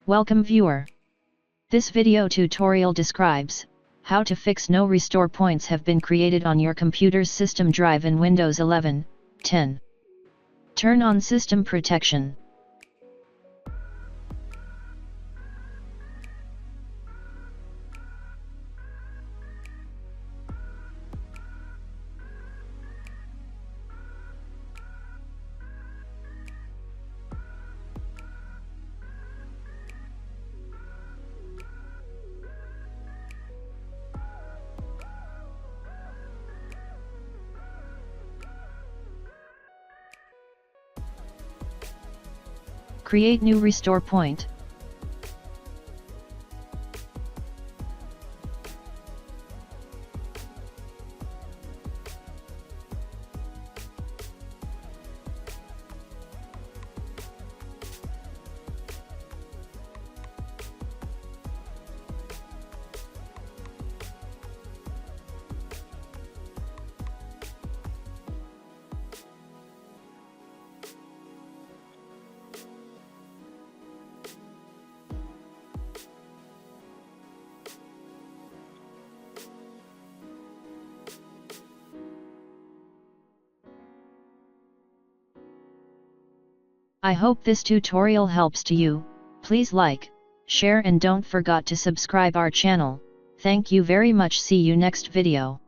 Welcome viewer. This video tutorial describes how to fix no restore points have been created on your computer's system drive in Windows 11, 10. Turn on system protection. Create new restore point. I hope this tutorial helps to you. Please like, share and don't forget to subscribe our channel. Thank you very much. See you next video.